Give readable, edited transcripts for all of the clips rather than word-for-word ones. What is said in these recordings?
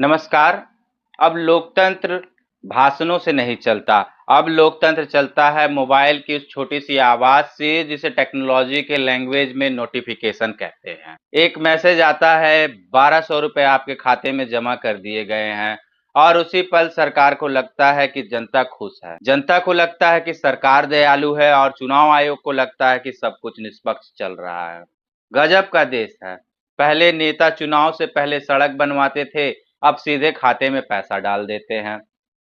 नमस्कार। अब लोकतंत्र भाषणों से नहीं चलता, अब लोकतंत्र चलता है मोबाइल की उस छोटी-सी आवाज़ से जिसे टेक्नोलॉजी के लैंग्वेज में नोटिफ़िकेशन कहते हैं। एक मैसेज आता है, 1200 रुपए आपके खाते में जमा कर दिए गए हैं और उसी पल सरकार को लगता है कि जनता खुश है। जनता को लगता है कि सरकार दयालु है और चुनाव आयोग को लगता है कि सब कुछ निष्पक्ष चल रहा है। गजब का देश है। पहले नेता चुनाव से पहले सड़क बनवाते थे, अब सीधे खाते में पैसा डाल देते हैं,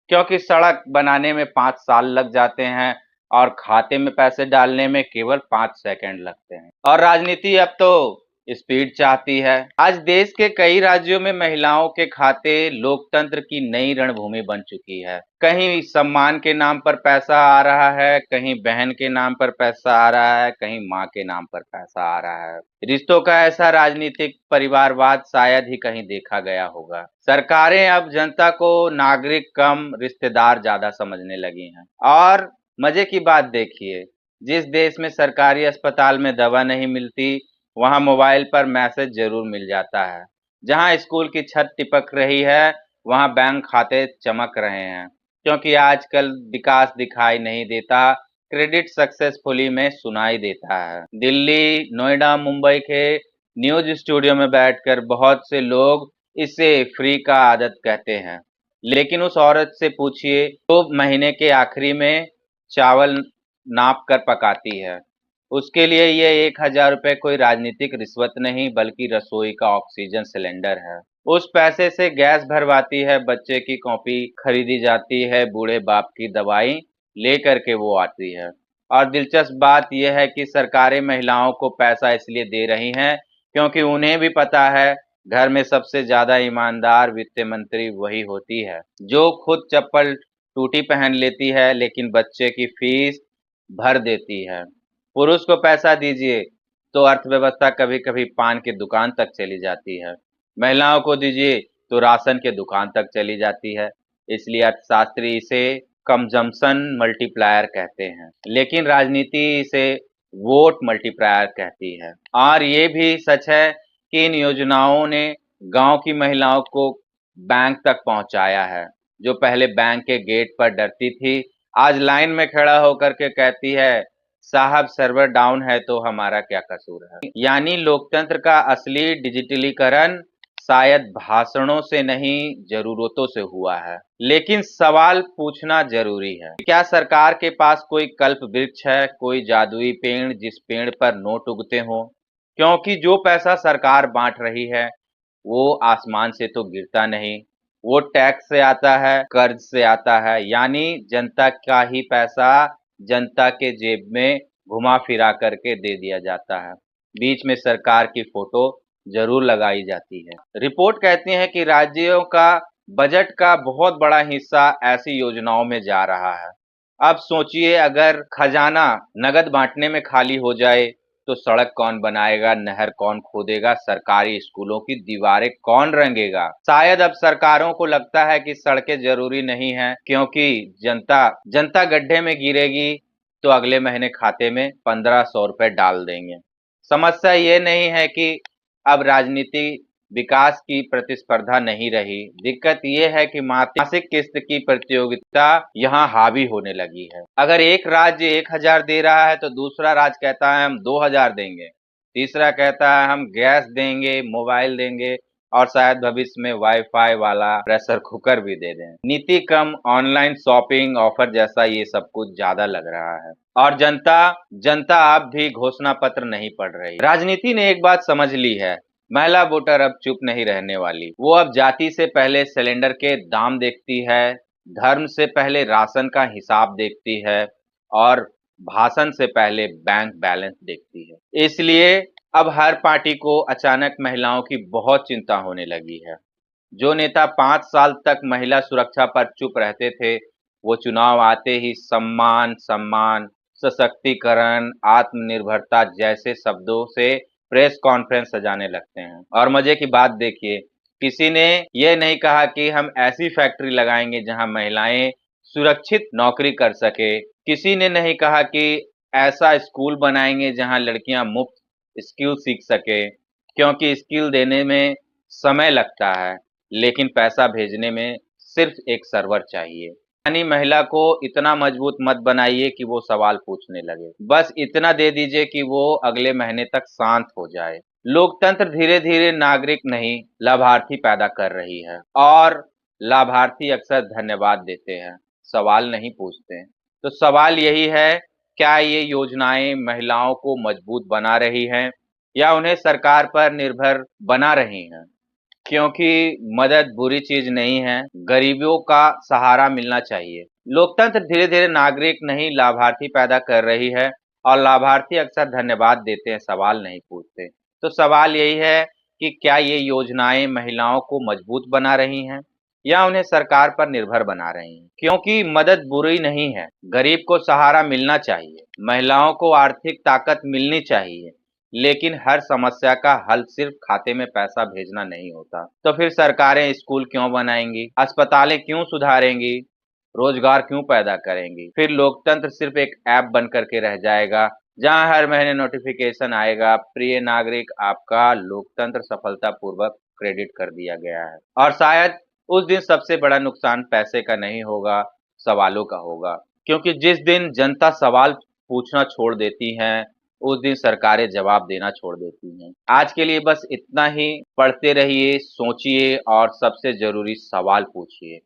क्योंकि सड़क बनाने में 5 साल लग जाते हैं और खाते में पैसे डालने में केवल 5 सेकंड लगते हैं। और राजनीति अब तो स्पीड चाहती है। आज देश के कई राज्यों में महिलाओं के खाते लोकतंत्र की नई रणभूमि बन चुकी है। कहीं सम्मान के नाम पर पैसा आ रहा है, कहीं बहन के नाम पर पैसा आ रहा है, कहीं माँ के नाम पर पैसा आ रहा है। रिश्तों का ऐसा राजनीतिक परिवारवाद शायद ही कहीं देखा गया होगा। सरकारें अब जनता को नागरिक कम रिश्तेदार ज्यादा समझने लगी हैं। और मजे की बात देखिए, जिस देश में सरकारी अस्पताल में दवा नहीं मिलती, वहां मोबाइल पर मैसेज जरूर मिल जाता है। जहां स्कूल की छत टिपक रही है, वहां बैंक खाते चमक रहे हैं, क्योंकि आजकल विकास दिखाई नहीं देता, क्रेडिट सक्सेसफुली में सुनाई देता है। दिल्ली, नोएडा, मुंबई के न्यूज स्टूडियो में बैठकर बहुत से लोग इसे फ्री का आदत कहते हैं, लेकिन उस औरत से पूछिए जो महीने के आखिरी में चावल नाप कर पकाती है, उसके लिए ये 1000 रुपये कोई राजनीतिक रिश्वत नहीं बल्कि रसोई का ऑक्सीजन सिलेंडर है। उस पैसे से गैस भरवाती है, बच्चे की कॉपी खरीदी जाती है, बूढ़े बाप की दवाई लेकर के वो आती है। और दिलचस्प बात यह है कि सरकारें महिलाओं को पैसा इसलिए दे रही हैं क्योंकि उन्हें भी पता है घर में सबसे ज्यादा ईमानदार वित्त मंत्री वही होती है जो खुद चप्पल टूटी पहन लेती है लेकिन बच्चे की फीस भर देती है। पुरुष को पैसा दीजिए तो अर्थव्यवस्था कभी-कभी पान की दुकान तक चली जाती है। महिलाओं को दीजिए तो राशन के दुकान तक चली जाती है। इसलिए अर्थशास्त्री इसे कंजम्पशन मल्टीप्लायर कहते हैं, लेकिन राजनीति इसे वोट मल्टीप्लायर कहती है। और ये भी सच है कि इन योजनाओं ने गांव की महिलाओं को बैंक तक पहुंचाया है। जो पहले बैंक के गेट पर डरती थी, आज लाइन में खड़ा होकर के कहती है, साहब सर्वर डाउन है तो हमारा क्या कसूर है। यानी लोकतंत्र का असली डिजिटलीकरण शायद भाषणों से नहीं जरूरतों से हुआ है। लेकिन सवाल पूछना जरूरी है, क्या सरकार के पास कोई कल्प वृक्ष है, कोई जादुई पेड़ जिस पेड़ पर नोट उगते हो? क्योंकि जो पैसा सरकार बांट रही है वो आसमान से तो गिरता नहीं, वो टैक्स से आता है, कर्ज से आता है, यानी जनता का ही पैसा जनता के जेब में घुमा फिरा करके दे दिया जाता है। बीच में सरकार की फोटो जरूर लगाई जाती है। रिपोर्ट कहती है कि राज्यों का बजट का बहुत बड़ा हिस्सा ऐसी योजनाओं में जा रहा है। अब सोचिए, अगर खजाना नगद बांटने में खाली हो जाए तो सड़क कौन बनाएगा, नहर कौन खोदेगा, सरकारी स्कूलों की दीवारें कौन रंगेगा? शायद अब सरकारों को लगता है कि सड़कें जरूरी नहीं है, क्योंकि जनता जनता गड्ढे में गिरेगी तो अगले महीने खाते में 1500 रुपए डाल देंगे। समस्या ये नहीं है कि अब राजनीति विकास की प्रतिस्पर्धा नहीं रही, दिक्कत ये है कि मासिक किस्त की प्रतियोगिता यहाँ हावी होने लगी है। अगर एक राज्य 1000 दे रहा है तो दूसरा राज्य कहता है हम 2000 देंगे, तीसरा कहता है हम गैस देंगे, मोबाइल देंगे और शायद भविष्य में वाईफाई वाला प्रेशर कुकर भी दे दें। नीति कम ऑनलाइन शॉपिंग ऑफर जैसा ये सब कुछ ज्यादा लग रहा है। और जनता जनता अब भी घोषणा पत्र नहीं पढ़ रही। राजनीति ने एक बात समझ ली है, महिला वोटर अब चुप नहीं रहने वाली। वो अब जाति से पहले सिलेंडर के दाम देखती है, धर्म से पहले राशन का हिसाब देखती है और भाषण से पहले बैंक बैलेंस देखती है। इसलिए अब हर पार्टी को अचानक महिलाओं की बहुत चिंता होने लगी है। जो नेता 5 साल तक महिला सुरक्षा पर चुप रहते थे, वो चुनाव आते ही सम्मान, सम्मान, सशक्तिकरण, आत्मनिर्भरता जैसे शब्दों से प्रेस कॉन्फ्रेंस सजाने लगते हैं। और मजे की बात देखिए, किसी ने ये नहीं कहा कि हम ऐसी फैक्ट्री लगाएंगे जहां महिलाएं सुरक्षित नौकरी कर सके। किसी ने नहीं कहा कि ऐसा स्कूल बनाएंगे जहां लड़कियां मुफ्त स्किल सीख सके, क्योंकि स्किल देने में समय लगता है। लेकिन पैसा भेजने में सिर्फ एक सर्वर चाहिए। यानी महिला को इतना मजबूत मत बनाइए कि वो सवाल पूछने लगे, बस इतना दे दीजिए कि वो अगले महीने तक शांत हो जाए। लोकतंत्र धीरे धीरे नागरिक नहीं लाभार्थी पैदा कर रही है, और लाभार्थी अक्सर धन्यवाद देते हैं, सवाल नहीं पूछते हैं। तो सवाल यही है, क्या ये योजनाएं महिलाओं को मजबूत बना रही हैं या उन्हें सरकार पर निर्भर बना रही हैं? क्योंकि मदद बुरी चीज नहीं है, गरीबों का सहारा मिलना चाहिए। लोकतंत्र धीरे धीरे नागरिक नहीं लाभार्थी पैदा कर रही है, और लाभार्थी अक्सर धन्यवाद देते हैं, सवाल नहीं पूछते। तो सवाल यही है कि क्या ये योजनाएं महिलाओं को मजबूत बना रही हैं या उन्हें सरकार पर निर्भर बना रही हैं? क्योंकि मदद बुरी नहीं है, गरीब को सहारा मिलना चाहिए, महिलाओं को आर्थिक ताकत मिलनी चाहिए, लेकिन हर समस्या का हल सिर्फ खाते में पैसा भेजना नहीं होता। तो फिर सरकारें स्कूल क्यों बनाएंगी, अस्पतालें क्यों सुधारेंगी, रोजगार क्यों पैदा करेंगी? फिर लोकतंत्र सिर्फ एक ऐप बन करके रह जाएगा जहां हर महीने नोटिफिकेशन आएगा, प्रिय नागरिक आपका लोकतंत्र सफलतापूर्वक क्रेडिट कर दिया गया है। और शायद उस दिन सबसे बड़ा नुकसान पैसे का नहीं होगा, सवालों का होगा। क्योंकि जिस दिन जनता सवाल पूछना छोड़ देती है, उस दिन सरकारें जवाब देना छोड़ देती हैं। आज के लिए बस इतना ही। पढ़ते रहिए, सोचिए और सबसे ज़रूरी सवाल पूछिए।